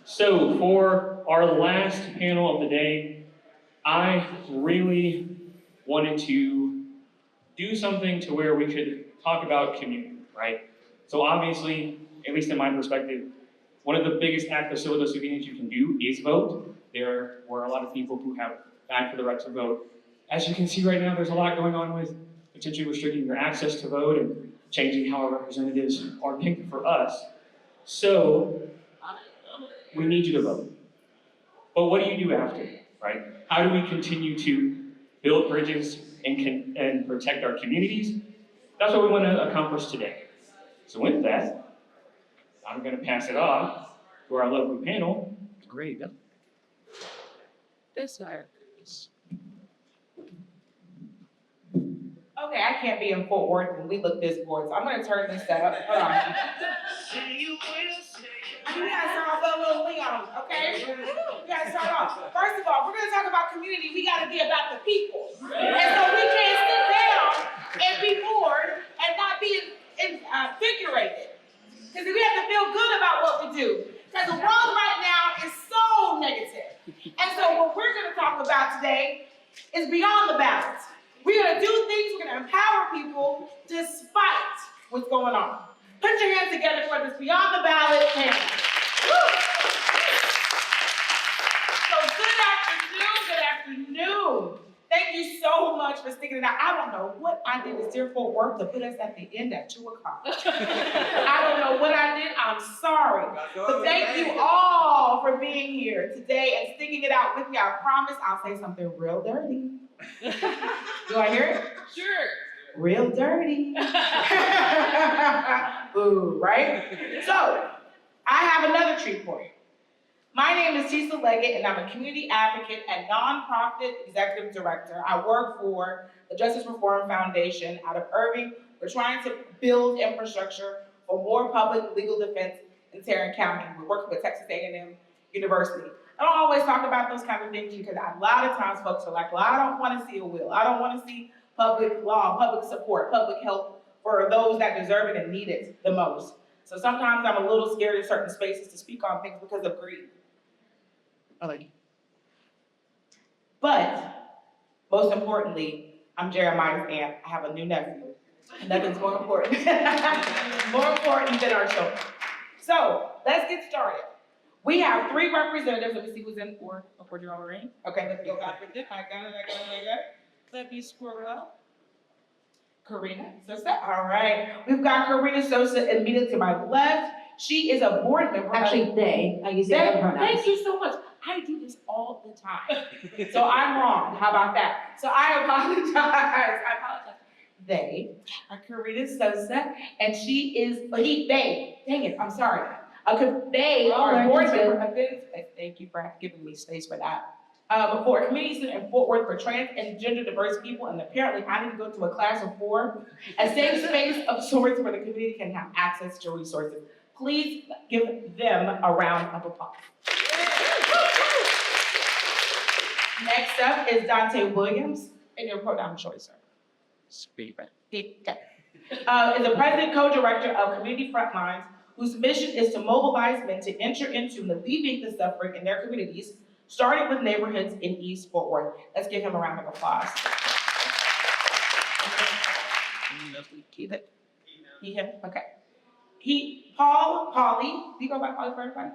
So for our last panel of the day, I really wanted to do something to where we could talk about community, right? So obviously, at least in my perspective, one of the biggest acts of civil disobedience you can do is vote. There were a lot of people who have died for the right to vote. As you can see right now, there's a lot going on with potentially restricting your access to vote and changing how our representatives are picked for us. So we need you to vote. But what do you do after, right? How do we continue to build bridges and protect our communities? That's what we want to accomplish today. So with that, I'm going to pass it off to our lovely panel. Great. This side. Okay, I can't be in Fort Worth when we look this board, so I'm gonna turn this up. Hold on. You guys start off with a little Leon, okay? You guys start off. First of all, we're gonna talk about community. We gotta be about the people. And so we can't sit down and be bored and not be invigorated. Because we have to feel good about what we do. Because the world right now is so negative. And so what we're gonna talk about today is beyond the balance. We're gonna do things, we're gonna empower people despite what's going on. Put your hands together for this Beyond the Ballot panel. So good afternoon. Thank you so much for sticking it out. I don't know what I did to Dear Fort Worth to put us at the end at 2 o'clock. I don't know what I did, I'm sorry. But thank you all for being here today and sticking it out with me. I promise I'll say something real dirty. Do I hear it? Sure. Real dirty. Ooh, right? So, I have another treat for you. My name is Tisa Leggett, and I'm a community advocate and nonprofit executive director. I work for the Justice Reform Foundation out of Irving. We're trying to build infrastructure for more public legal defense in Tarrant County. We're working with Texas A&M University. I don't always talk about those kind of things because a lot of times folks are like, well, I don't want to see a will. I don't want to see public law, public support, public help for those that deserve it and need it the most. So sometimes I'm a little scared in certain spaces to speak on things because of greed. I like it. But most importantly, I'm Jeremiah's aunt. I have a new nephew. And nothing's more important. More important than our children. So let's get started. We have 3 representatives. Let me see who's in for your own ring. Okay, let's go back with it. I got it. Let me scroll up. Karina Sosa. All right. We've got Karina Sosa immediately to my left. She is a board member. Actually, they. I use their pronouns. Thank you so much. I do this all the time. So I'm wrong. How about that? So I apologize. They are Karina Sosa, and she is, they, dang it, I'm sorry. They are a board member of this. Thank you for giving me space for that. For a community center in Fort Worth for trans and gender diverse people, and apparently I need to go to a class of 4, a safe space of sorts where the community can have access to resources. Please give them a round of applause. Next up is Dante Williams, and your pronoun choice, sir. Speedman. Is the president co-director of Community Frontlines, whose mission is to mobilize men to enter into and alleviate the suffering in their communities, starting with neighborhoods in East Fort Worth. Let's give him a round of applause. Keep it. Him? Okay. Paulie, do you go by Paulie for everybody?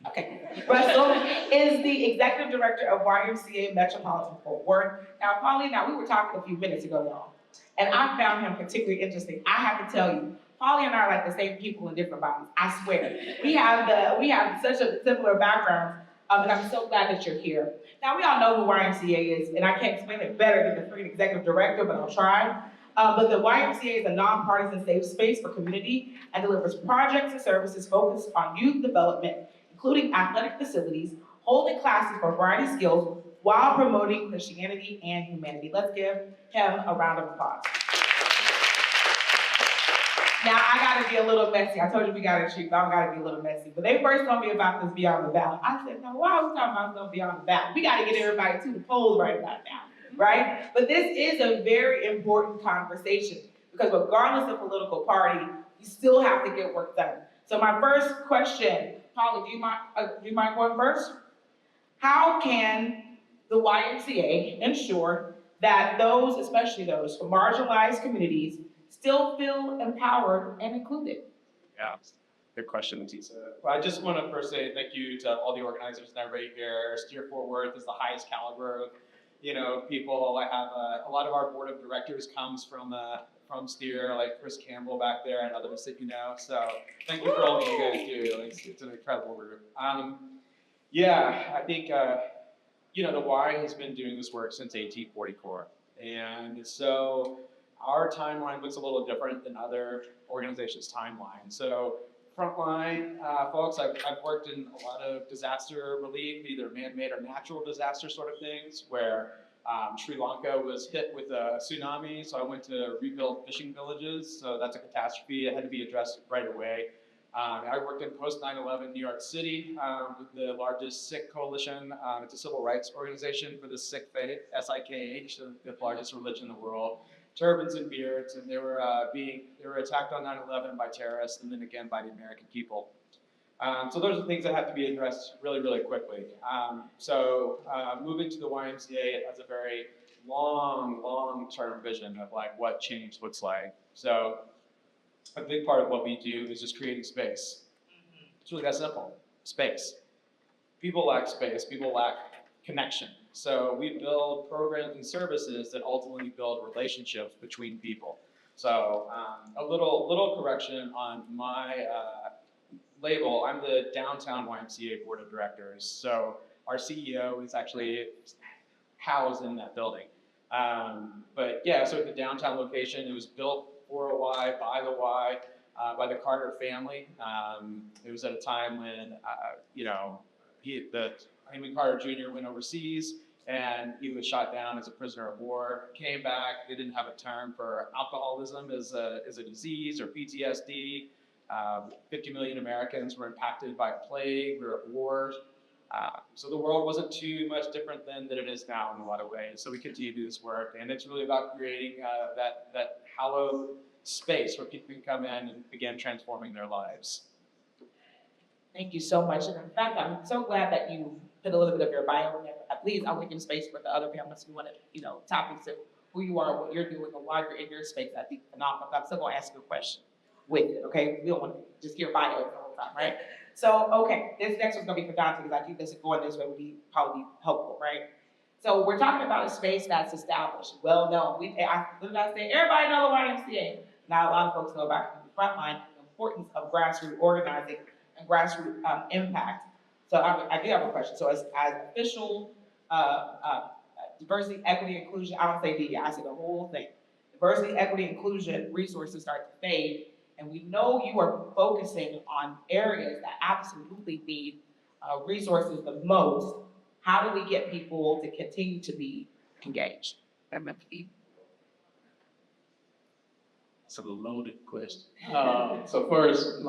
Okay. Russell is the executive director of YMCA Metropolitan Fort Worth. Now, Paulie, we were talking a few minutes ago, y'all, and I found him particularly interesting. I have to tell you, Paulie and I are like the same people in different bodies. I swear. We have such a similar background, and I'm so glad that you're here. Now, we all know who YMCA is, and I can't explain it better than the freaking executive director, but I'll try. But the YMCA is a nonpartisan safe space for community and delivers projects and services focused on youth development, including athletic facilities, holding classes for variety skills while promoting Christianity and humanity. Let's give him a round of applause. Now, I gotta be a little messy. I told you we got a treat, but I gotta be a little messy. When they first told me about this Beyond the Ballot, I said, no, why are we talking about something Beyond the Ballot? We gotta get everybody to the polls right about now, right? But this is a very important conversation because regardless of political party, you still have to get work done. So my first question Polly, do you mind going first? How can the YMCA ensure that those, especially those from marginalized communities, still feel empowered and included? Yeah, good question, Matisa. Well, I just want to first say thank you to all the organizers and everybody here. Steer Fort Worth is the highest caliber of, people. I have a lot of our board of directors comes from Steer, like Chris Campbell back there and others that you know. So thank you for all that you guys do. It's an incredible group. Yeah, I think the Y has been doing this work since 1844, and so our timeline looks a little different than other organizations' timeline. So frontline folks, I've worked in a lot of disaster relief, either man-made or natural disaster sort of things, where Sri Lanka was hit with a tsunami, so I went to rebuild fishing villages. So that's a catastrophe. It had to be addressed right away. I worked in post 9/11 New York City with the largest Sikh coalition. It's a civil rights organization for the Sikh faith, SIKH, the largest religion in the world. Turbans and beards, and they were attacked on 9/11 by terrorists, and then again by the American people. So those are things that have to be addressed really, really quickly. Moving to the YMCA has a very long-term vision of like what change looks like. So a big part of what we do is just creating space. It's really that simple. Space. People lack space. People lack connection. So we build programs and services that ultimately build relationships between people. So a little correction on my label. I'm the downtown YMCA board of directors. So our CEO is actually housed in that building. But yeah, so at the downtown location, it was built for a Y, by the Y, by the Carter family. It was at a time when, Henry Carter Jr. went overseas and he was shot down as a prisoner of war, came back. They didn't have a term for alcoholism as a disease or PTSD. 50 million Americans were impacted by a plague, we were at war. So the world wasn't too much different than it is now in a lot of ways. So we continue to do this work, and it's really about creating that hallowed space where people can come in and begin transforming their lives. Thank you so much. And in fact, I'm so glad that you put a little bit of your bio in there. Please, I'll leave space for the other panelists who want to, topics of who you are, what you're doing, and why you're in your space. I think phenomenal. I'm still going to ask you a question with it, okay? We don't want to just hear bio the whole time, right? So, okay, this next one's going to be for Dante because I think this going this way would be probably helpful, right? So we're talking about a space that's established, well known. What did I say? Everybody know the YMCA. Now a lot of folks know about the front line, the importance of grassroots organizing and grassroots impact. So I do have a question. So as official diversity, equity, inclusion, I don't say DEI, I say the whole thing. Diversity, equity, inclusion resources start to fade, and we know you are focusing on areas that absolutely need resources the most. How do we get people to continue to be engaged? It's a loaded question. So first,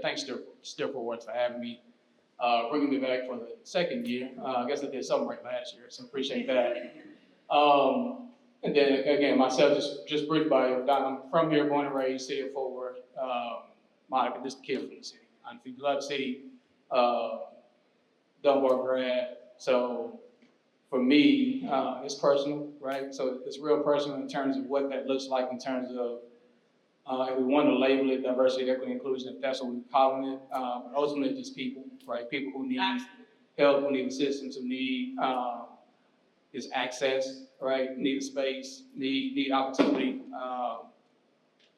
thanks to Still for Worth for having me, bringing me back for the second year. I guess I did something right last year, so appreciate that. And then again, myself, just brief bio. I'm from here, born and raised, city of Fort Worth. Monica, just a kid from the city. I'm from the city, Dunbar grad. So for me, it's personal, right? So it's real personal in terms of what that looks like in terms of, if we want to label it diversity, equity, inclusion, if that's what we're calling it. Ultimately, just people, right? People who need help, who need assistance, who need is access, right? Need a space, need opportunity,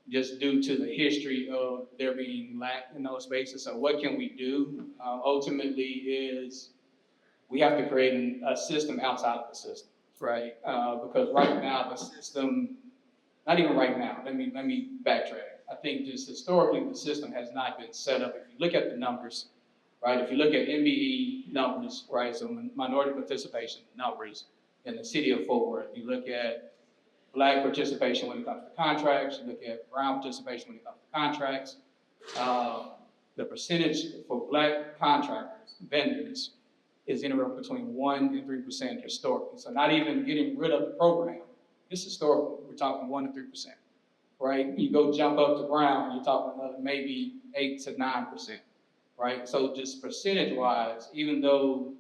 just due to the history of there being lack in those spaces. So what can we do? Ultimately is we have to create a system outside of the system, right? Because right now the system, not even right now, let me backtrack. I think just historically the system has not been set up. If you look at the numbers, right? If you look at MBE numbers, right? So minority participation numbers in the city of Fort Worth, you look at Black participation when it comes to contracts, you look at brown participation when it comes to contracts. The percentage for Black contractors, vendors, is anywhere between 1% and 3% historically. So not even getting rid of the program, it's historical. We're talking 1% to 3%, right? You go jump up to brown, you're talking another maybe 8% to 9%. right? So just percentage-wise, even though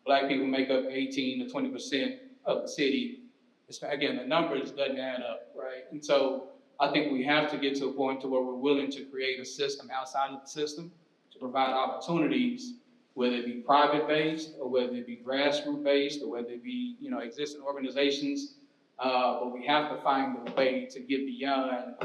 Black people make up 18 to 20% of the city, again, the numbers doesn't add up, right? And so I think we have to get to a point to where we're willing to create a system outside of the system to provide opportunities, whether it be private-based or whether it be grassroots-based or whether it be, existing organizations. But we have to find a way to get beyond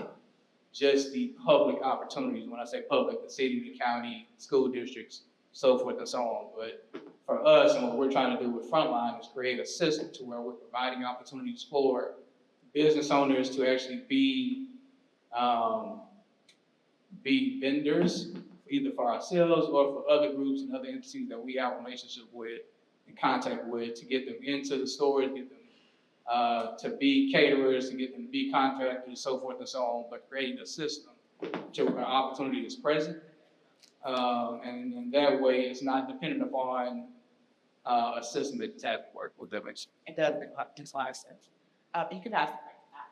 just the public opportunities. When I say public, the city, the county, school districts, so forth and so on. But for us, and what we're trying to do with Frontline is create a system to where we're providing opportunities for business owners to actually be vendors, either for ourselves or for other groups and other entities that we have a relationship with, in contact with, to get them into the stores, get them to be caterers, to get them to be contractors, so forth and so on, but creating a system to where opportunity is present. And in that way, it's not dependent upon a system that just has to work with them. It does make a lot of sense. You can ask.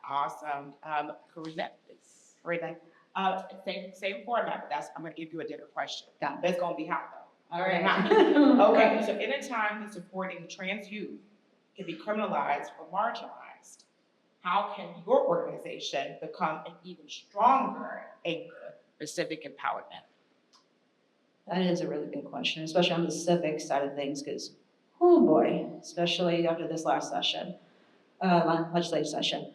Awesome. Karina, same format, but I'm gonna give you a different question. Got it. That's gonna be hot though. All right. Okay, so in a time that supporting trans youth can be criminalized or marginalized, how can your organization become an even stronger anchor for civic empowerment? That is a really good question, especially on the civic side of things, because, oh boy, especially after this last session, legislative session.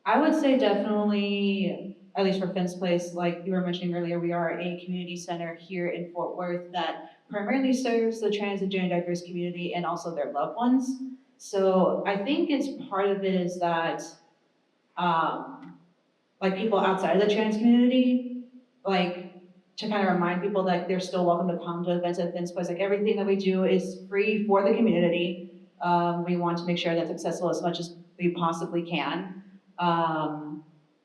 I would say definitely, at least for Finn's Place, like you were mentioning earlier, we are a community center here in Fort Worth that primarily serves the trans and gender diverse community and also their loved ones. So I think it's part of it is that, like people outside of the trans community, like to kind of remind people that they're still welcome to come to events at Finn's Place. Like everything that we do is free for the community. We want to make sure that's accessible as much as we possibly can.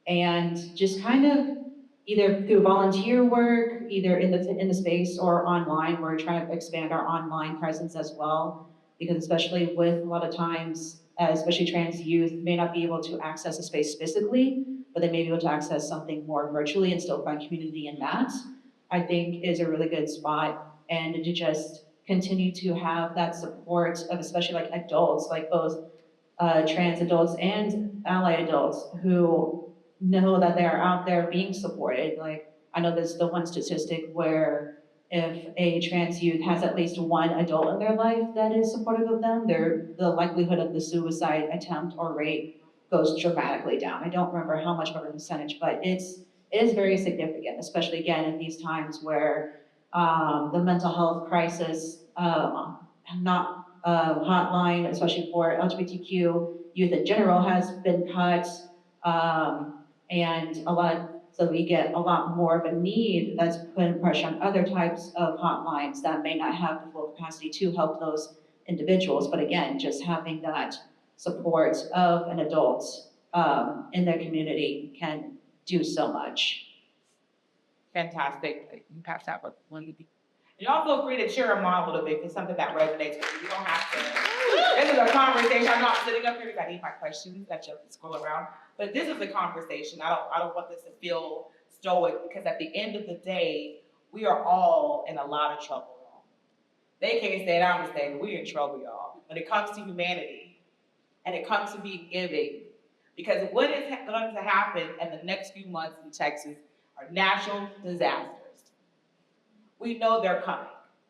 And just kind of either through volunteer work, either in the space or online, we're trying to expand our online presence as well. Because especially with a lot of times, especially trans youth may not be able to access a space physically, but they may be able to access something more virtually and still find community in that, I think is a really good spot. And to just continue to have that support of especially like adults, like both trans adults and ally adults who know that they are out there being supported. Like I know there's the one statistic where if a trans youth has at least one adult in their life that is supportive of them, the likelihood of the suicide attempt or rate goes dramatically down. I don't remember how much of a percentage, but it is very significant, especially again in these times where the mental health crisis, hotline, especially for LGBTQ youth in general, has been cut, and so we get a lot more of a need that's putting pressure on other types of hotlines that may not have the full capacity to help those individuals. But again, just having that support of an adult in their community can do so much. Fantastic. You pass that one. Y'all feel free to cheer them on a little bit if it's something that resonates with you. You don't have to. This is a conversation. I'm not sitting up here because I need my questions that you scroll around. But this is a conversation. I don't want this to feel stoic because at the end of the day, we are all in a lot of trouble. They can't say it, I'm just saying, we're in trouble, y'all. When it comes to humanity and it comes to being giving. Because what is going to happen in the next few months in Texas are natural disasters. We know they're coming.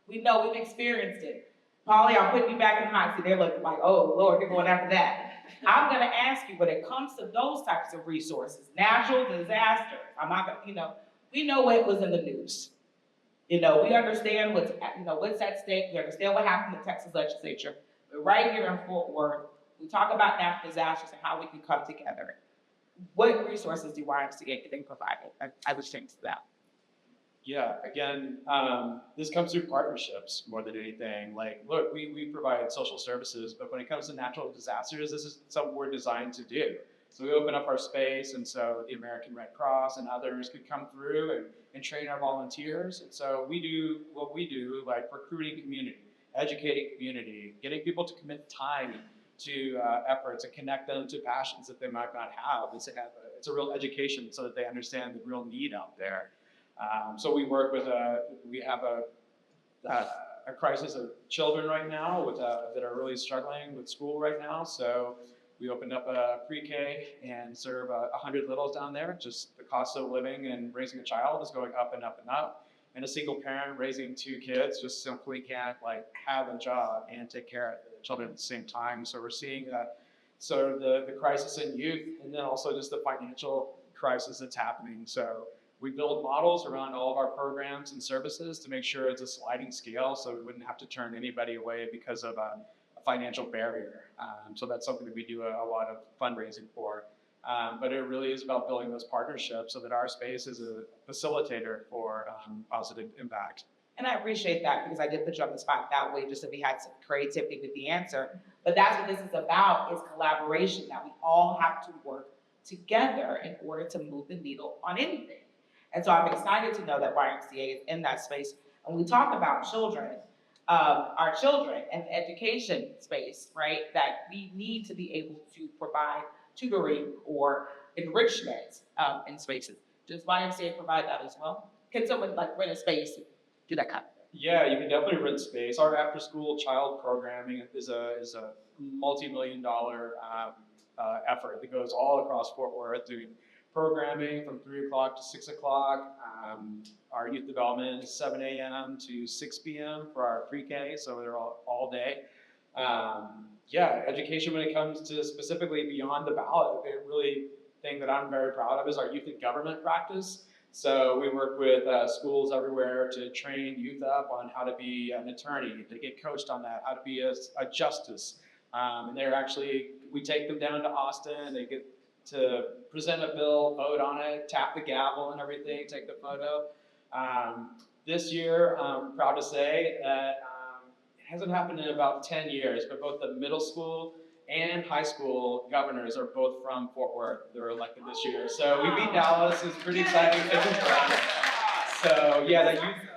We know we've experienced it. Polly, I'm putting you back in the hot seat. They're looking like, oh, Lord, you're going after that. I'm going to ask you, when it comes to those types of resources, natural disasters, I'm not going to, we know what was in the news. We understand what's at stake. We understand what happened in the Texas legislature. But right here in Fort Worth, we talk about natural disasters and how we can come together. What resources do YMCA think provide? I would think to that. Yeah, again, this comes through partnerships more than anything. Like, look, we provide social services, but when it comes to natural disasters, this is something we're designed to do. So we open up our space, and so the American Red Cross and others could come through and train our volunteers. And so we do what we do, like recruiting community, educating community, getting people to commit time to efforts and connect them to passions that they might not have. It's a real education so that they understand the real need out there. So we work with we have a crisis of children right now that are really struggling with school right now. So we opened up a pre-K and serve 100 littles down there. Just the cost of living and raising a child is going up and up and up. And a single parent raising 2 kids just simply can't like have a job and take care of the children at the same time. So we're seeing sort of the crisis in youth, and then also just the financial crisis that's happening. So we build models around all of our programs and services to make sure it's a sliding scale, so we wouldn't have to turn anybody away because of a financial barrier. So that's something that we do a lot of fundraising for. But it really is about building those partnerships so that our space is a facilitator for positive impact. And I appreciate that because I did put you on the spot that way, just if we had some creativity with the answer. But that's what this is about, is collaboration, that we all have to work together in order to move the needle on anything. And so I'm excited to know that YMCA is in that space. And we talk about children, our children and the education space, right? That we need to be able to provide tutoring or enrichment in spaces. Does YMCA provide that as well? Can someone like rent a space and do that kind of thing? Yeah, you can definitely rent space. Our after-school child programming is a multi-million-dollar effort that goes all across Fort Worth, doing programming from 3 o'clock to 6 o'clock. Our youth development is 7 a.m. to 6 p.m. for our pre-K, so they're all day. Yeah, education when it comes to specifically beyond the ballot, the really thing that I'm very proud of is our youth in government practice. So we work with schools everywhere to train youth up on how to be an attorney, to get coached on that, how to be a justice. And we take them down to Austin, they get to present a bill, vote on it, tap the gavel and everything, take the photo. This year, I'm proud to say that it hasn't happened in about 10 years, but both the middle school and high school governors are both from Fort Worth. They were elected this year. So we beat Dallas. It's pretty exciting. So yeah,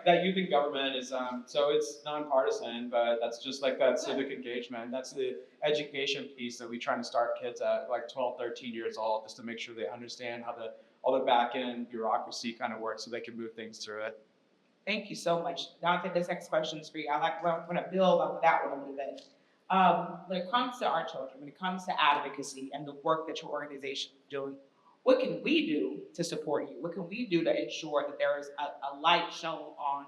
that youth in government is, so it's nonpartisan, but that's just like that civic engagement. That's the education piece that we try to start kids at like 12, 13 years old, just to make sure they understand how all the back end bureaucracy kind of works so they can move things through it. Thank you so much. Now I think this next question is for you. I'm going to build on that one a little bit. When it comes to our children, when it comes to advocacy and the work that your organization is doing, what can we do to support you? What can we do to ensure that there is a light shown on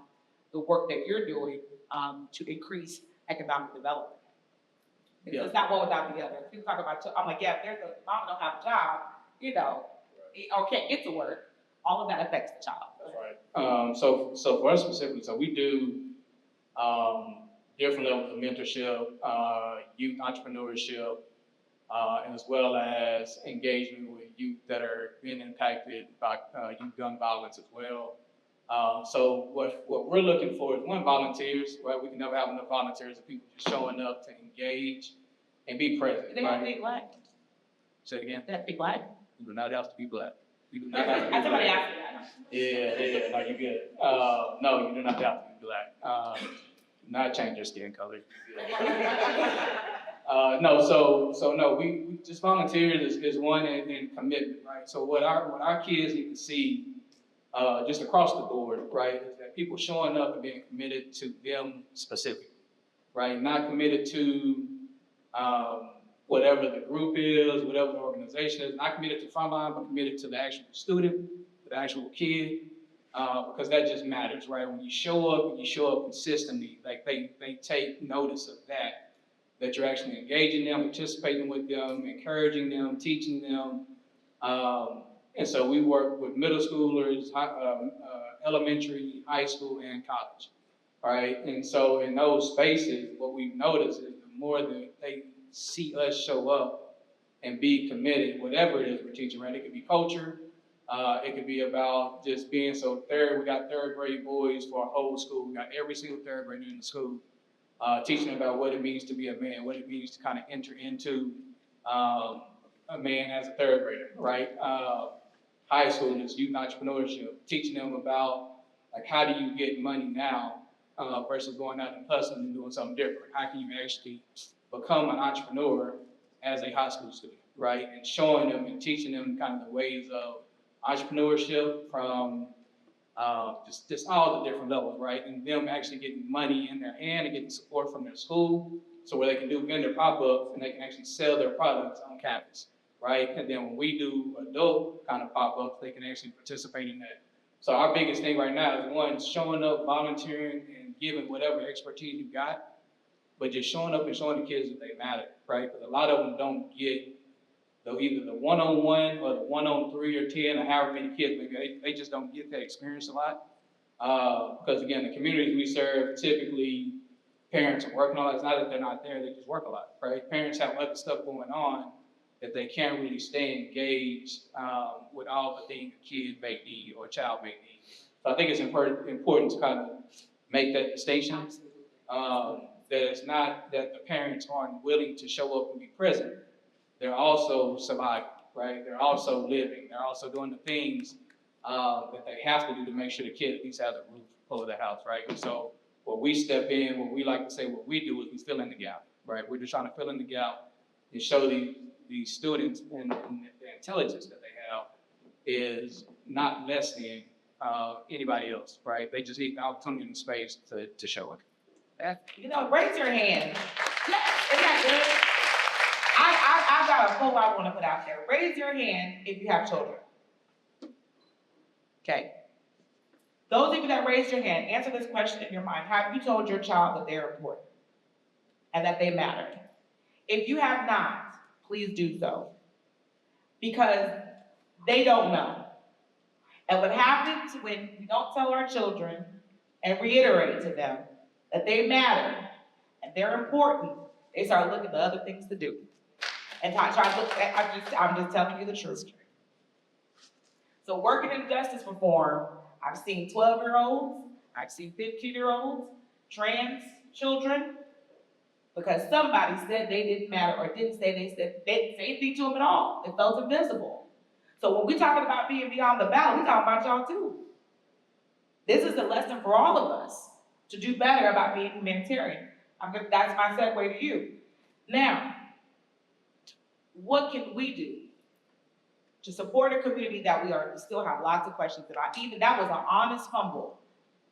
the work that you're doing to increase economic development? Because it's not one without the other. People talk about, I'm like, yeah, if there's a mom don't have a job, or can't get to work, all of that affects the child. That's right. So for us specifically, so we do different levels of mentorship, youth entrepreneurship, and as well as engagement with youth that are being impacted by youth gun violence as well. So what we're looking for is volunteers, right? We can never have enough volunteers of people just showing up to engage and be present. Do they have to be black? Say it again. They have to be black? You do not have to be black. You do not have to be Somebody black. asked me that. Yeah, no, you good. No, you do not have to be black. Not change your skin color. No, we just volunteers is one in commitment, right? So what our kids need to see, just across the board, right, is that people showing up and being committed to them specifically, right? Not committed to whatever the group is, whatever the organization is, not committed to frontline, but committed to the actual student, to the actual kid, because that just matters, right? When you show up consistently, like they take notice of that you're actually engaging them, participating with them, encouraging them, teaching them. And so we work with middle schoolers, elementary, high school, and college, right? And so in those spaces, what we've noticed is the more that they see us show up and be committed, whatever it is we're teaching, right? It could be culture, it could be about just being we got third grade boys for our whole school. We got every single third grader in the school, teaching about what it means to be a man, what it means to kind of enter into a man as a third grader, right? High schoolers, youth entrepreneurship, teaching them about like how do you get money now versus going out and hustling and doing something different. How can you actually become an entrepreneur as a high school student, right? And showing them and teaching them kind of the ways of entrepreneurship from just all the different levels, right? And them actually getting money in their hand and getting support from their school, so where they can do vendor pop-ups and they can actually sell their products on campus, right? And then when we do adult kind of pop-ups, they can actually participate in that. So our biggest thing right now is one, showing up, volunteering, and giving whatever expertise you got, but just showing up and showing the kids that they matter, right? Because a lot of them don't get either the one-on-one or the one-on-3 or 10 or however many kids, maybe they just don't get that experience a lot. Because again, the communities we serve, typically parents are working a lot. It's not that they're not there, they just work a lot, right? Parents have other stuff going on that they can't really stay engaged with all the things a kid may need or a child may need. So I think it's important to kind of make that distinction. That it's not that the parents aren't willing to show up and be present. They're also surviving, right? They're also living. They're also doing the things that they have to do to make sure the kid at least has a roof over their house, right? And so what we step in, what we like to say, what we do is we fill in the gap, right? We're just trying to fill in the gap and show these students and the intelligence that they have is not less than anybody else, right? They just need the opportunity and the space to show it. You know, raise your hand. Isn't that good? I've got a poll I want to put out there. Raise your hand if you have children. Okay. Those of you that raised your hand, answer this question in your mind. Have you told your child that they're important and that they matter? If you have not, please do so. Because they don't know. And what happens when we don't tell our children and reiterate to them that they matter and they're important, they start looking for other things to do. And try to look at, I'm just telling you the truth. So working in justice reform, I've seen 12-year-olds, I've seen 15-year-olds, trans children, because somebody said they didn't matter or didn't say they didn't say anything to them at all. It felt invisible. So when we're talking about being beyond the ballot, we're talking about y'all too. This is a lesson for all of us to do better about being humanitarian. That's my segue to you. Now, what can we do to support a community that we still have lots of questions about? Even that was an honest, humble.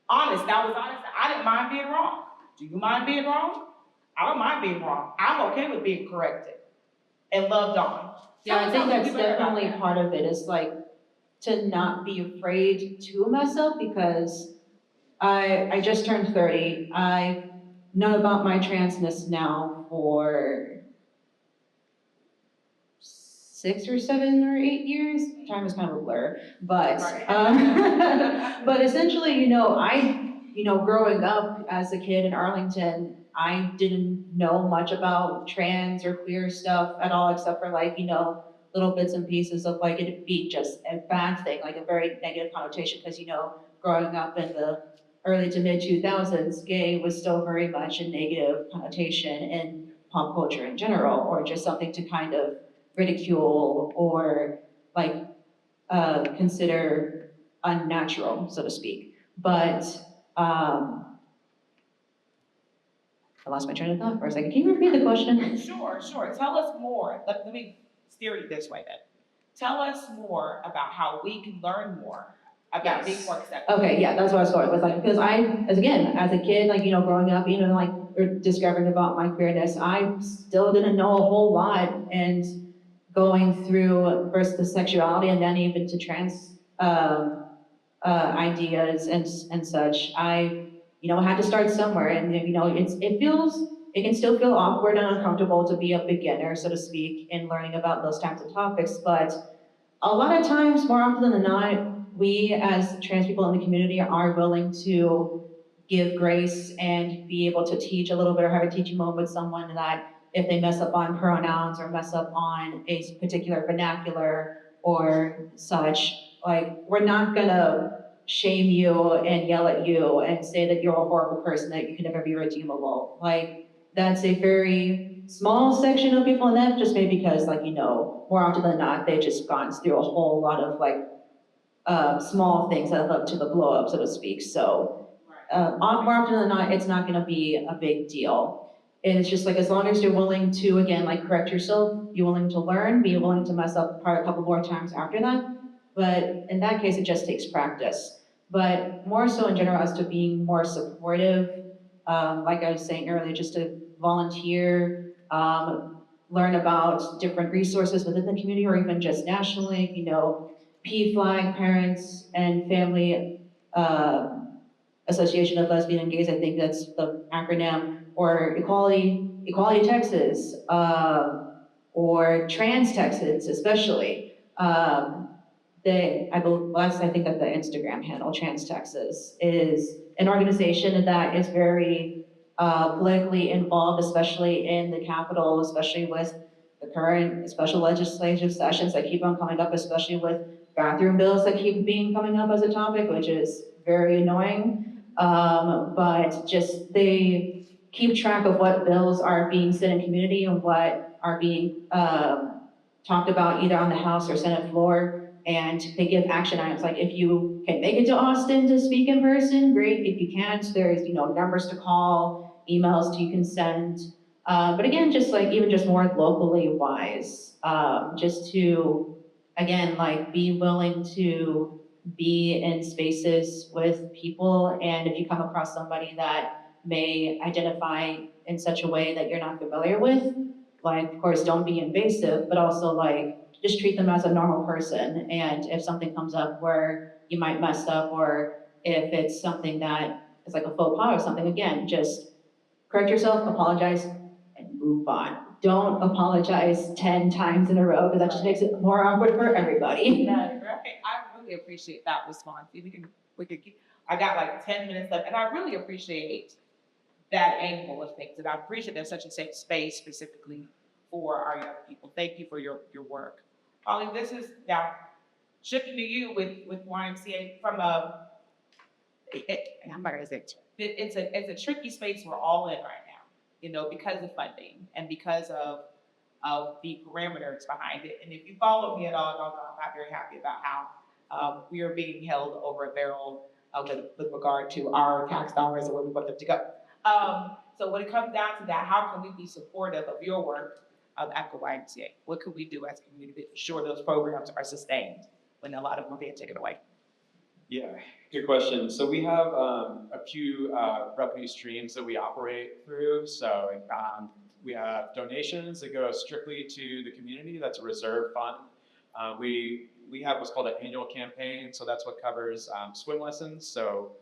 Honest, that was honest. I didn't mind being wrong. Do you mind being wrong? I don't mind being wrong. I'm okay with being corrected and loved on. Yeah, I think that's Tell me about definitely that. part of it, is like to not be afraid to mess up, because I just turned 30. I know about my transness now for 6 or 7 or 8 years. Time is kind of a blur, but but essentially, growing up as a kid in Arlington, I didn't know much about trans or queer stuff at all, except for little bits and pieces of it'd be just a bad thing, like a very negative connotation, because growing up in the early to mid 2000s, gay was still very much a negative connotation in pop culture in general, or just something to kind of ridicule or consider unnatural, so to speak. But I lost my train of thought for a second. Can you repeat the question? Sure. Tell us more. Let me steer you this way then. Tell us more about how we can learn more about being more accepted. Okay, yeah, that's what I was going with. Because as a kid, growing up, or discovering about my queerness, I still didn't know a whole lot, and going through first the sexuality and then even to trans ideas and such, I had to start somewhere, and it can still feel awkward and uncomfortable to be a beginner, so to speak, in learning about those types of topics. But a lot of times, more often than not, we as trans people in the community are willing to give grace and be able to teach a little bit or have a teaching moment with someone, that if they mess up on pronouns or mess up on a particular vernacular or such, we're not gonna shame you and yell at you and say that you're a horrible person, that you can never be redeemable. That's a very small section of people, and that's just maybe because, more often than not, they've just gone through a whole lot of small things that led to the blow up, so to speak. So more often than not, it's not gonna be a big deal. And it's just as long as you're willing to, again, correct yourself, you're willing to learn, be willing to mess up probably a couple more times after that. But in that case, it just takes practice. but more so in general as to being more supportive. Like I was saying earlier, just to volunteer, learn about different resources within the community or even just nationally, PFLAG, Parents and Family Association of Lesbian and Gays, I think that's the acronym, or Equality Texas, or Trans Texas especially. I think that the Instagram handle, Trans Texas, is an organization that is very politically involved, especially in the Capitol, especially with the current special legislative sessions that keep on coming up, especially with bathroom bills that keep coming up as a topic, which is very annoying. But just they keep track of what bills are being sent in community and what are being talked about either on the House or Senate floor. And they give action items like if you can make it to Austin to speak in person, great. If you can't, there's numbers to call, emails you can send. But again, just even just more locally wise, just to again be willing to be in spaces with people, and if you come across somebody that may identify in such a way that you're not familiar with, of course, don't be invasive, but also just treat them as a normal person. And if something comes up where you might mess up, or if it's something that is like a faux pas or something, again, just correct yourself, apologize, and move on. Don't apologize 10 times in a row, because that just makes it more awkward for everybody. Right. I really appreciate that response. I got 10 minutes left, and I really appreciate that angle of things, and I appreciate there's such a safe space specifically for our young people. Thank you for your work. Holly, this is now shifting to you with YMCA from I'm not gonna say it's a tricky space we're all in right now, because of funding and because of the parameters behind it. And if you follow me at all, I'm not very happy about how we are being held over a barrel with regard to our tax dollars and where we want them to go. So when it comes down to that, how can we be supportive of your work at the YMCA? What can we do as a community to ensure those programs are sustained when a lot of them are being taken away? Yeah, good question. So we have a few revenue streams that we operate through. So we have donations that go strictly to the community. That's a reserve fund. We have what's called an annual campaign. So that's what covers swim lessons. So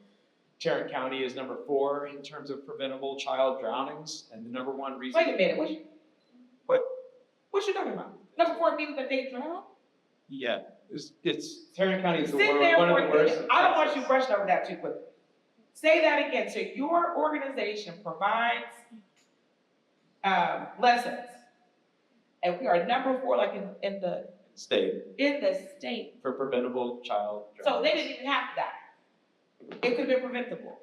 Tarrant County is number 4 in terms of preventable child drownings, and the number 1 reason. Wait a minute, what you talking about? Number 4 means that they drown? Yeah, it's Tarrant County is Sit there one of for the a worst. minute. I don't want you brushed over that too quickly. Say that again. So your organization provides lessons, and we are number 4, in the State state. for preventable child drownings. So they didn't even have to die. It could have been preventable.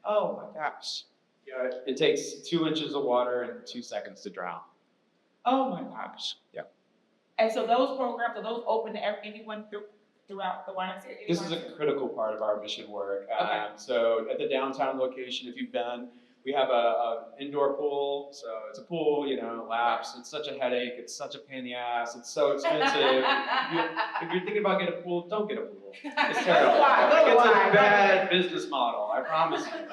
Oh my gosh. Yeah, it takes 2 inches of water and 2 seconds to drown. Oh my gosh. Yeah. And so those programs, are those open to anyone throughout the YMCA? This is a critical part of our mission work. Okay. So at the downtown location, if you've been, we have a indoor pool. So it's a pool, laps. It's such a headache. It's such a pain in the ass. It's so expensive. If you're thinking about getting a pool, don't get a pool. It's terrible. It's a bad business model, I promise you.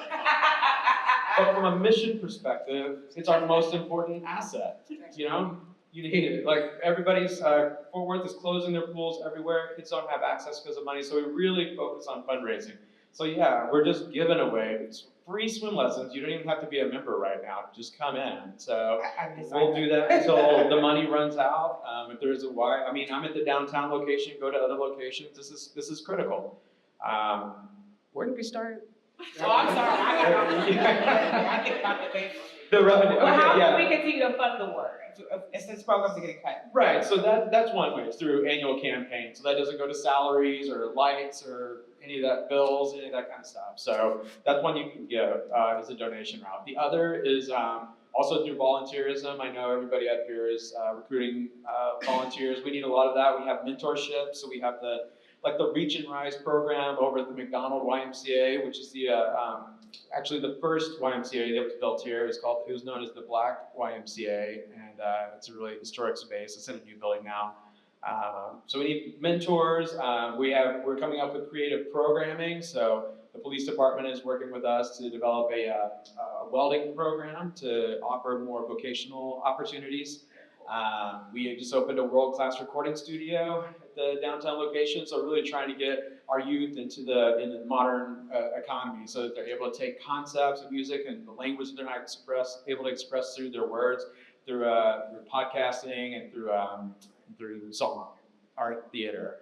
But from a mission perspective, it's our most important asset. You need it. Everybody's, Fort Worth is closing their pools everywhere. Kids don't have access because of money, so we really focus on fundraising. So yeah, we're just giving away free swim lessons. You don't even have to be a member right now. Just come in. So we'll do that until the money runs out. If there's I'm at the downtown location. Go to other locations. This is critical. Where did we start? Oh, I'm sorry. I think about the paper. The revenue. Well, how yeah. can we continue to fund the work since programs are getting cut? Right, so that's one way, it's through annual campaigns. So that doesn't go to salaries or lights or any of that bills, any of that kind of stuff. So that's one you can give as a donation route. The other is also through volunteerism. I know everybody up here is recruiting volunteers. We need a lot of that. We have mentorship, so we have the Reach and Rise program over at the McDonald YMCA, which is actually the first YMCA that was built here. It was known as the Black YMCA, and it's a really historic space. It's in a new building now. So we need mentors. We're coming up with creative programming. So the police department is working with us to develop a welding program to offer more vocational opportunities. We just opened a world-class recording studio at the downtown location. So really trying to get our youth into the modern economy so that they're able to take concepts of music and the language that they're not able to express through their words, through podcasting and through song, art, theater.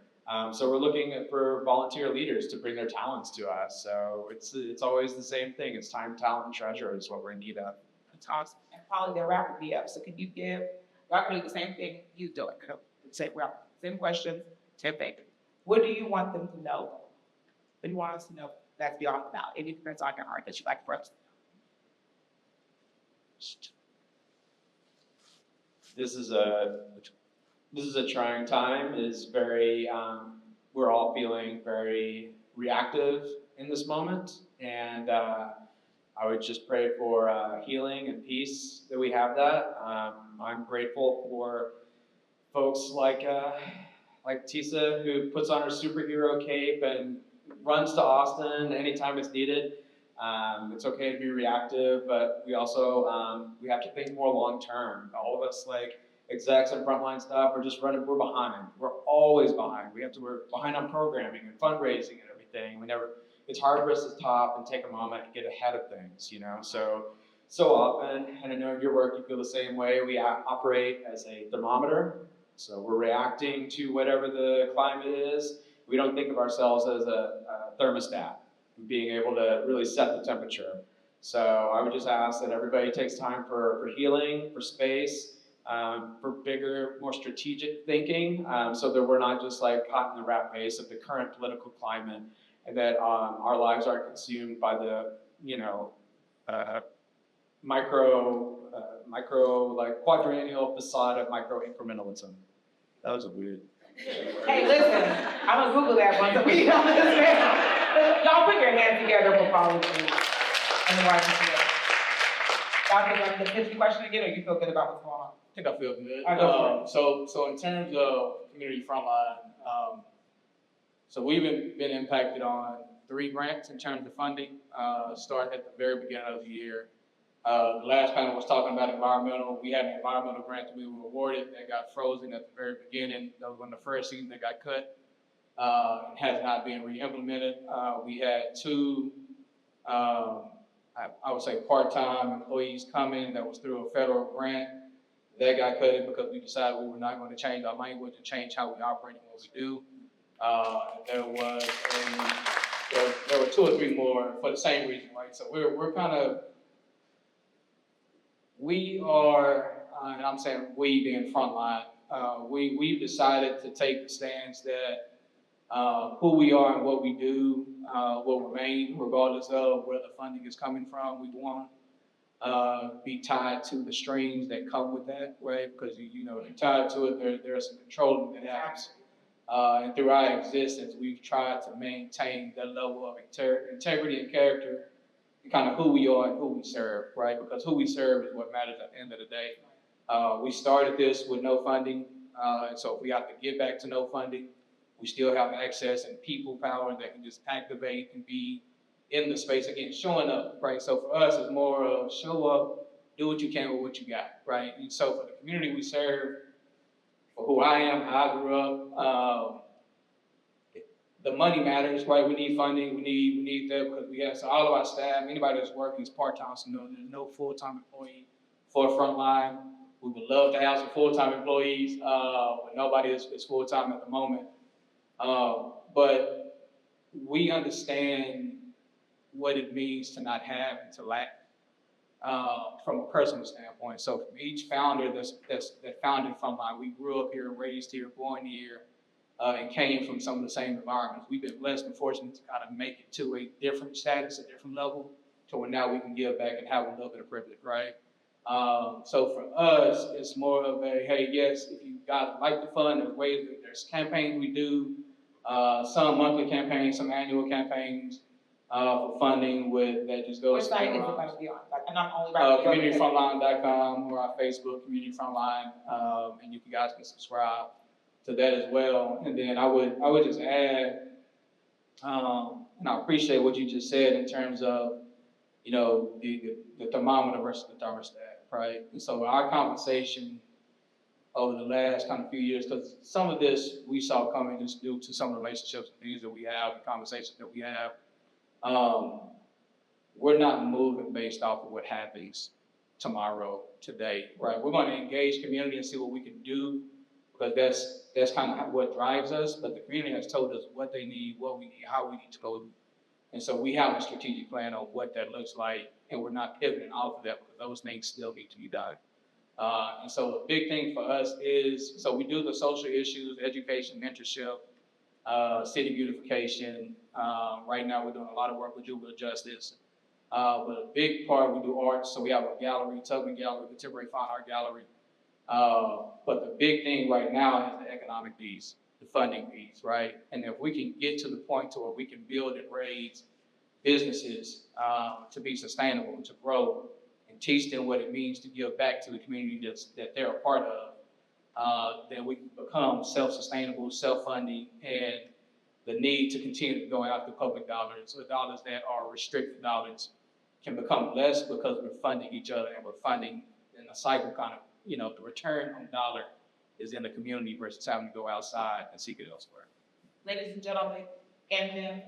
So we're looking for volunteer leaders to bring their talents to us. So it's always the same thing. It's time, talent, and treasure is what we're in need of. That's awesome. And Polly, they're wrapping me up. So can you give, y'all can do the same thing you doing. Same questions, same thing. What do you want them to know? What do you want us to know that's beyond about? Anything that's on your heart that you'd like for us to know? This is a trying time. It's very we're all feeling very reactive in this moment, and I would just pray for healing and peace that we have that. I'm grateful for folks like Tisa, who puts on her superhero cape and runs to Austin anytime it's needed. It's okay to be reactive, but we also we have to think more long term. All of us, like execs and frontline staff, we're behind. We're always behind. We're behind on programming and fundraising and everything. It's hard for us to stop and take a moment and get ahead of things, you know? So often, and I know in your work you feel the same way, we operate as a thermometer. So we're reacting to whatever the climate is. We don't think of ourselves as a thermostat, being able to really set the temperature. So I would just ask that everybody takes time for healing, for space, for bigger, more strategic thinking, so that we're not just like caught in the rat race of the current political climate, and that our lives aren't consumed by the, micro, like quadrennial facade of micro incrementalism. That was a weird. Hey, listen, I'm gonna Google that one. So we y'all put your hands together for Polly, please. And the YMCA. Y'all think the 50 question again, or you feel good about what's going on? I think I feel good. I go So in terms of community frontline, so we've been impacted on 3 grants in terms of funding, starting at the very beginning of the year. The last panel was talking about environmental. We had an environmental grant that we were awarded that got frozen at the very beginning. That was one of the first seasons that got cut and has not been re-implemented. We had 2, I would say part-time employees come in that was through a federal grant. That got cut because we decided we were not going to change our language and change how we operate and what we do. There were 2 or 3 more for the same reason, right? So we are, and I'm saying we being frontline, we've decided to take the stance that who we are and what we do will remain regardless of where the funding is coming from. We want to be tied to the strings that come with that, right? Because if you're tied to it, there's some controlling that happens. And through our existence, we've tried to maintain that level of integrity and character, kind of who we are and who we serve, right? Because who we serve is what matters at the end of the day. We started this with no funding, and so if we have to get back to no funding, we still have access and people power that can just activate and be in the space again, showing up, right? So for us, it's more of show up, do what you can with what you got, right? And so for the community we serve, for who I am, how I grew up, the money matters, right? We need funding, we need that because we have, so all of our staff, anybody that's working is part-time, so there's no full-time employee for frontline. We would love to have some full-time employees, but nobody is full-time at the moment. But we understand what it means to not have and to lack from a personal standpoint. So from each founder that founded Frontline, we grew up here, raised here, born here, and came from some of the same environments. We've been blessed and fortunate to kind of make it to a different status, a different level, to where now we can give back and have a little bit of privilege, right? So for us, it's more of a, hey, yes, if you guys like the fund, there's ways, there's campaigns we do, some monthly campaigns, some annual campaigns for funding that just goes. Which site is it going to be on? Like, and I'm only right CommunityFrontline.com or our Facebook, Community Frontline, and you guys can subscribe. to that as well. And then I would just add, and I appreciate what you just said in terms of, you know, the thermometer versus the thermostat, right? And so our conversation over the last kind of few years, because some of this we saw coming just due to some of the relationships and things that we have, the conversations that we have. We're not moving based off of what happens tomorrow, today, right? We're going to engage community and see what we can do, because that's kind of what drives us. But the community has told us what they need, what we need, how we need to go. And so we have a strategic plan on what that looks like, and we're not pivoting off of that because those things still need to be done. And so a big thing for us is, so we do the social issues, education, mentorship, city beautification. Right now we're doing a lot of work with juvenile justice. But a big part, we do art. So we have a gallery, Tubman Gallery, Contemporary Fine Art Gallery. But the big thing right now is the economic piece, the funding piece, right? And if we can get to the point to where we can build and raise businesses to be sustainable, to grow, and teach them what it means to give back to the community that they're a part of, then we can become self-sustainable, self-funding, and the need to continue to go after public dollars, or dollars that are restricted dollars, can become less because we're funding each other and we're funding in a cycle kind of, you know, the return on dollar is in the community versus having to go outside and seek it elsewhere. Ladies and gentlemen, and then,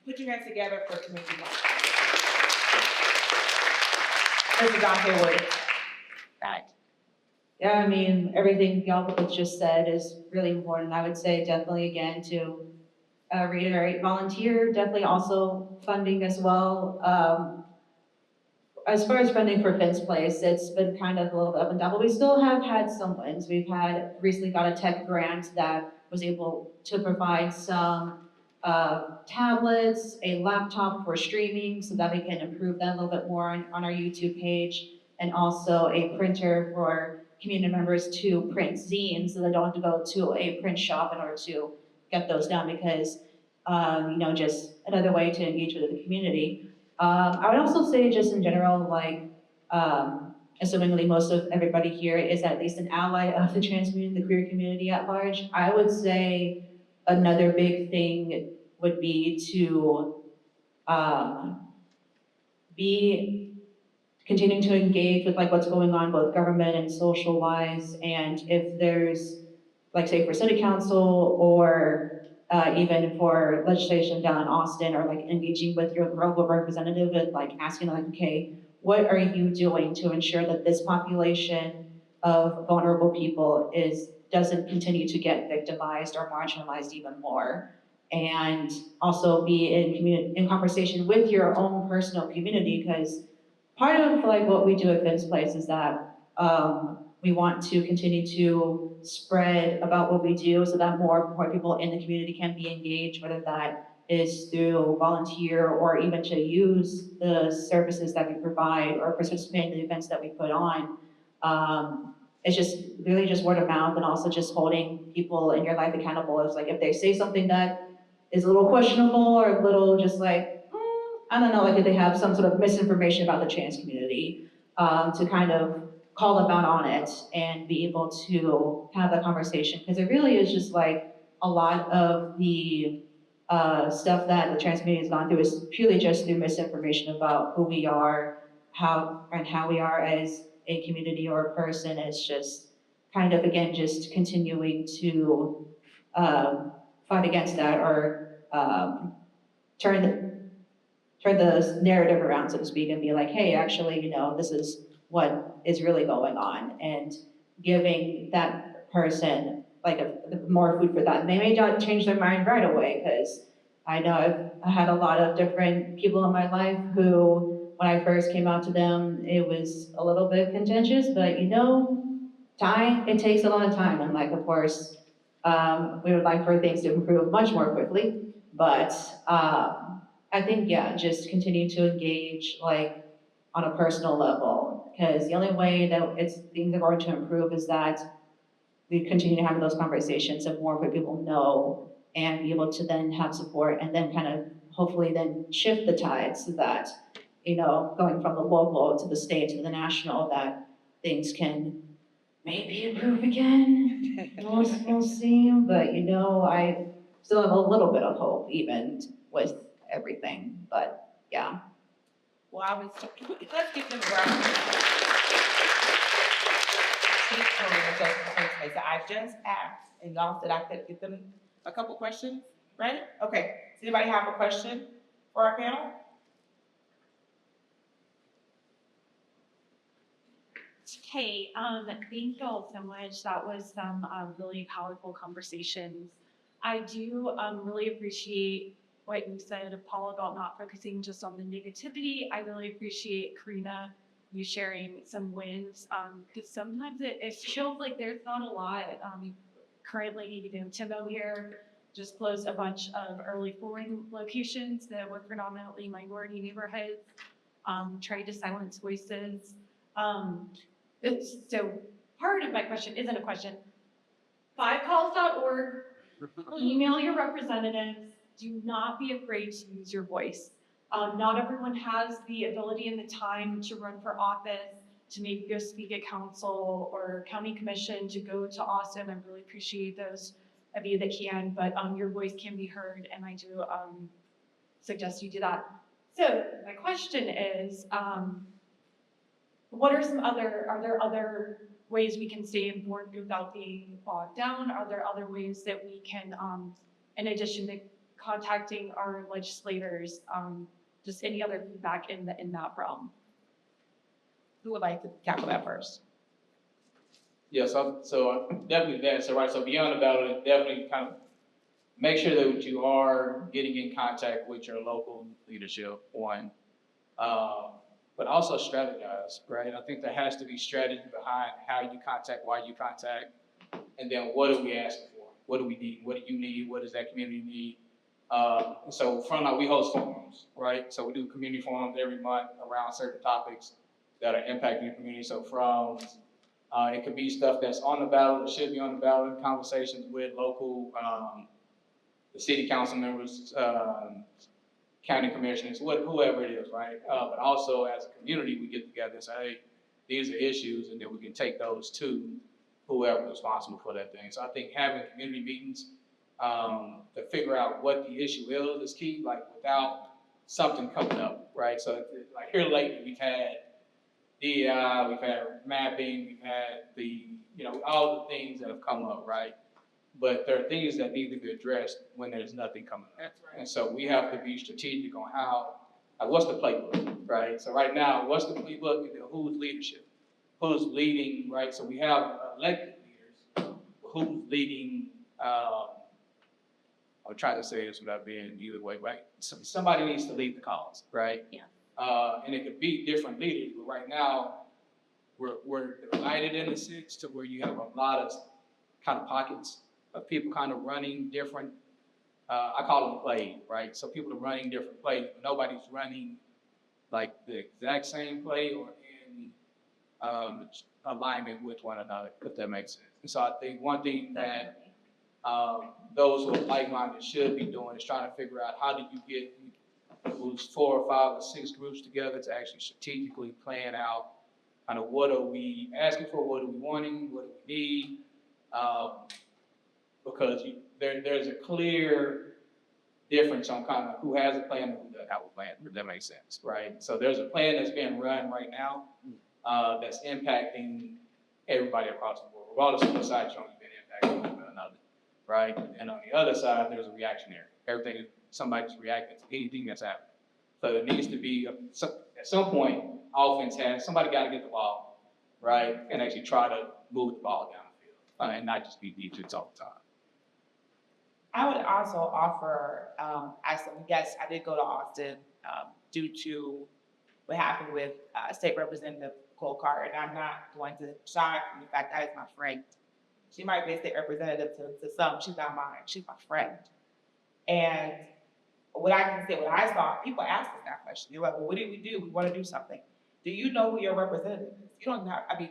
put your hands together for community watch. Mr. Dante Wood. Got it. Yeah, I mean, everything y'all both just said is really important. I would say definitely again to reiterate, volunteer, definitely also funding as well. As far as funding for Finn's Place, it's been kind of a little bit up and down, but we still have had some wins. We've recently got a tech grant that was able to provide some tablets, a laptop for streaming so that we can improve that a little bit more on our YouTube page, and also a printer for community members to print zines so they don't have to go to a print shop in order to get those done, because you know, just another way to engage with the community. I would also say just in general, like, assumingly most of everybody here is at least an ally of the trans community, the queer community at large, I would say another big thing would be to be continuing to engage with like what's going on both government and social wise, and if there's, like say for city council or even for legislation down in Austin, or like engaging with your local representative and like asking like, okay, what are you doing to ensure that this population of vulnerable people doesn't continue to get victimized or marginalized even more? And also be in conversation with your own personal community, because part of like what we do at Finn's Place is that we want to continue to spread about what we do so that more people in the community can be engaged, whether that is through volunteer or even to use the services that we provide or participate in the events that we put on. It's just really just word of mouth, and also just holding people in your life accountable. It's like if they say something that is a little questionable or a little just like, I don't know, like if they have some sort of misinformation about the trans community, to kind of call them out on it and be able to have that conversation. Because it really is just like a lot of the stuff that the trans community has gone through is purely just through misinformation about who we are, how we are as a community or a person. It's just kind of, again, just continuing to fight against that, or turn the narrative around, so to speak, and be like, hey, actually, you know, this is what is really going on, and giving that person like more food for thought. And they may not change their mind right away, because I know I had a lot of different people in my life who, when I first came out to them, it was a little bit contentious, but you know, it takes a lot of time, and like, of course, we would like for things to improve much more quickly, but I think, yeah, just continue to engage like on a personal level, because the only way that things are going to improve is that we continue to have those conversations and more people know and be able to then have support, and then kind of hopefully then shift the tide so that, you know, going from the local to the state to the national, that things can maybe improve again. We'll see, but I still have a little bit of hope even with everything, but yeah. Well, let's give them a round. So I just asked, and y'all said I could get them a couple questions, right? Okay, does anybody have a question for our panel? Hey, thank you all so much. That was some really powerful conversations. I do really appreciate what you said, Paul, about not focusing just on the negativity. I really appreciate, Karina, you sharing some wins, because sometimes it feels like there's not a lot. Currently, Timbo here just closed a bunch of early polling locations that were predominantly minority neighborhoods, tried to silence voices. So part of my question isn't a question. 5calls.org, email your representatives. Do not be afraid to use your voice. Not everyone has the ability and the time to run for office, to maybe go speak at council or county commission, to go to Austin. I really appreciate those of you that can, but your voice can be heard, and I do suggest you do that. So my question is, are there other ways we can stay informed without being bogged down? Are there other ways that we can, in addition to contacting our legislators, just any other feedback in that realm? Who would like to tackle that first? Yeah, so definitely that. So beyond the ballot, definitely kind of make sure that you are getting in contact with your local leadership, one. But also strategize, right? I think there has to be strategy behind how you contact, why you contact, and then what are we asking for? What do we need? What do you need? What does that community need? So we host forums, right? So we do community forums every month around certain topics that are impacting the community. So it could be stuff that's on the ballot, or should be on the ballot, conversations with local, the city council members, county commissioners, whoever it is, right? But also as a community, we get together and say, hey, these are issues, and then we can take those to whoever is responsible for that thing. So I think having community meetings to figure out what the issue is key, like without something coming up, right? So like here lately, we've had DEI, we've had mapping, we've had all the things that have come up, right? But there are things that need to be addressed when there's nothing coming up. That's right. And so we have to be strategic on what's the playbook, right? So right now, what's the playbook and who's leadership? Who's leading, right? So we have elected leaders, who's leading, I'll try to say this without being either way, right? Somebody needs to lead the cause, right? Yeah. And it could be different leaders, but right now, we're divided in a sense to where you have a lot of kind of pockets of people kind of running different, I call them plays, right? So people are running different plays, but nobody's running like the exact same play or in alignment with one another, if that makes sense. And so I think one thing that those who are like-minded should be doing is trying to figure out how do you get those 4 or 5 or 6 groups together to actually strategically plan out kind of what are we asking for, what are we wanting, what do we need, because there's a clear difference on kind of who has a plan and who doesn't have a plan, if that makes sense, right? So there's a plan that's being run right now that's impacting everybody across the board, regardless of what side you're on, you've been impacted one way or another, right? And on the other side, there's a reactionary. Everything, somebody's reacting to anything that's happening. So there needs to be, at some point, somebody got to get the ball, right? And actually try to move the ball down the field and not just be defense all the time. I would also offer, I did go to Austin due to what happened with State Representative Cole Carter, and I'm not going to shy from the fact that is my friend. She might be a state representative to some, she's not mine, she's my friend. And what I can say, what I saw, people ask us that question. You're like, well, what do? We want to do something. Do you know who your representative is? You don't know. I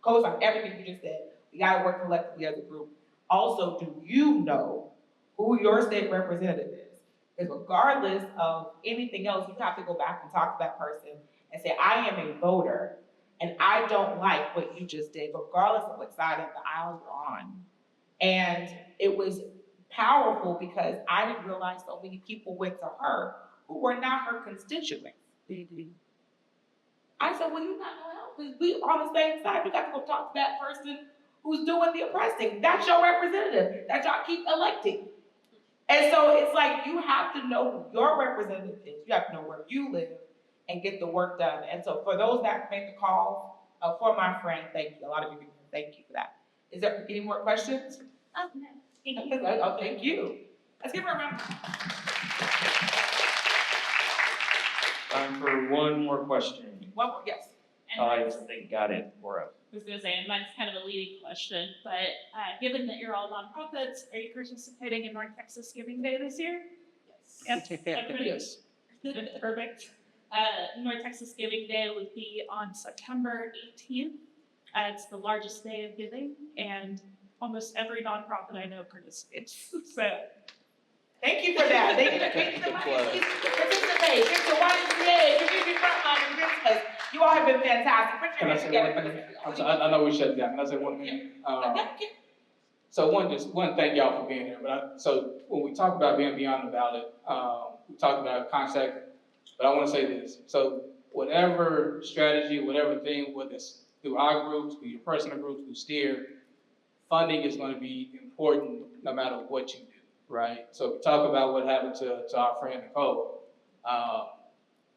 co-sign everything you just said. We got to work collectively as a group. Also, do you know who your state representative is? Because regardless of anything else, you have to go back and talk to that person and say, I am a voter And I don't like what you just did, regardless of what side of the aisle you're on. And it was powerful because I didn't realize so many people went to her who were not her constituents. I said, well, you're not gonna help because we on the same side. You got to go talk to that person who's doing the oppressing. That's your representative that y'all keep electing. And so it's like you have to know who your representative is. You have to know where you live and get the work done. And so for those that make the call, for my friend, thank you. A lot of you, thank you for that. Is there any more questions? Oh, no. Thank you. Oh, thank you. Let's give her a round. Time for one more question. One more, yes. I think got it. We're up. I was going to say, and mine's kind of a leading question, but given that you're all nonprofits, are you participating in North Texas Giving Day this year? Yes. Everybody? Yes. Perfect. North Texas Giving Day will be on September 18th. It's the largest day of giving, and almost every nonprofit I know participates. So, Thank you for that. Thank you. Thank you so much. Participate. Get to YMCA, community frontline events, because you all have been fantastic. Put your Can I hands say together one for thing? this. I'm sorry, I know we shut down. Can I say one thing? So one, thank y'all for being here. So when we talk about being beyond the ballot, we talk about contact, but I want to say this. So whatever strategy, whatever thing, whether it's through our groups, through your personal groups, through STEER, funding is going to be important no matter what you do, right? So if we talk about what happened to our friend Nicole,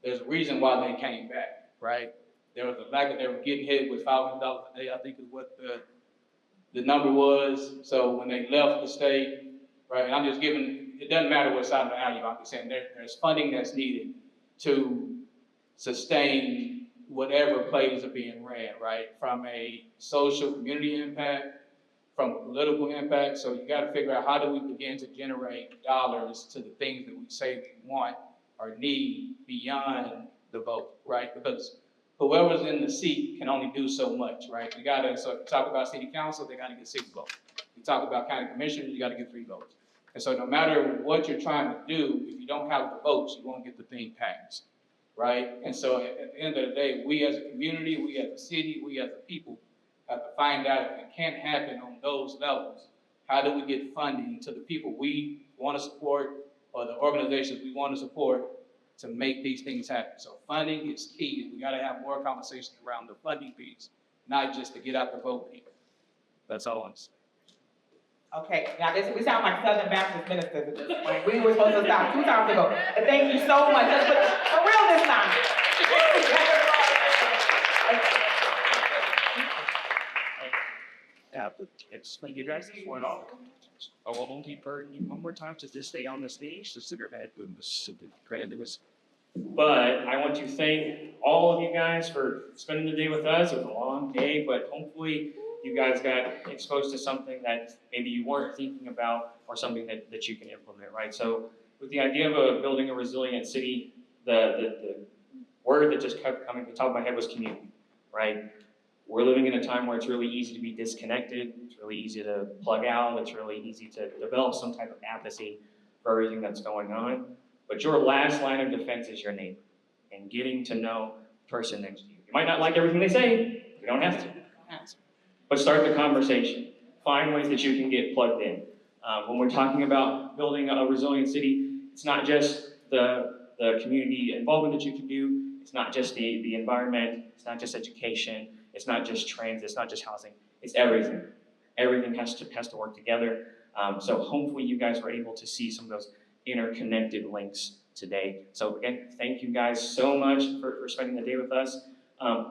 there's a reason why they came back, right? There was a lack of, they were getting hit with $500 a day, I think is what the number was. So when they left the state, right, and I'm just giving, it doesn't matter what side of the aisle you're on, I'm just saying there's funding that's needed to sustain whatever plays are being ran, right? From a social community impact, from a political impact. So you got to figure out how do we begin to generate dollars to the things that we say we want or need beyond the vote, right? Because whoever's in the seat can only do so much, right? You gotta, so if you talk about city council, they gotta get 6 votes. You talk about county commissioners, you gotta get 3 votes. And so no matter what you're trying to do, if you don't have the votes, you won't get the thing passed, right? And so at the end of the day, we as a community, we as a city, we as a people have to find out if it can't happen on those levels. How do we get funding to the people we want to support or the organizations we want to support to make these things happen? So funding is key, and we got to have more conversations around the funding piece, not just to get out the vote people. That's all I'm saying. Okay, now we sound like Southern Baptist ministers at this point. We were supposed to stop 2 times ago. And thank you so much. Let's put for real this time. Yeah, but it's like you guys just went off. I will only burden you one more time to this day on the stage. The cigarette had been great. It was. But I want to thank all of you guys for spending the day with us. It was a long day, but hopefully you guys got exposed to something that maybe you weren't thinking about or something that you can implement, right? So with the idea of building a resilient city, the word that just kept coming to the top of my head was community, right? We're living in a time where it's really easy to be disconnected. It's really easy to plug out. It's really easy to develop some type of apathy for everything that's going on. But your last line of defense is your neighbor and getting to know the person next to you. You might not like everything they say. You don't have to. But start the conversation. Find ways that you can get plugged in. When we're talking about building a resilient city, it's not just the community involvement that you can do. It's not just the environment. It's not just education. It's not just transit. It's not just housing. It's everything. Everything has to work together. So hopefully you guys were able to see some of those interconnected links today. So again, thank you guys so much for spending the day with us.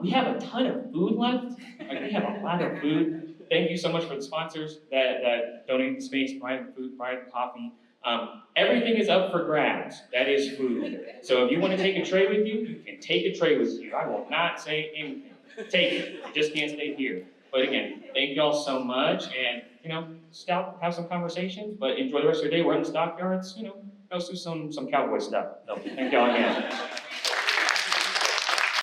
We have a ton of food left. Like, we have a lot of food. Thank you so much for the sponsors that donate the space, provide the food, provide the coffee. Everything is up for grabs. That is food. So if you want to take a tray with you, you can take a tray with you. I will not say anything. Take it. You just can't stay here. But again, thank y'all so much. And, stop, have some conversations, but enjoy the rest of your day. We're in the stockyards, go do some cowboy stuff. So thank y'all again.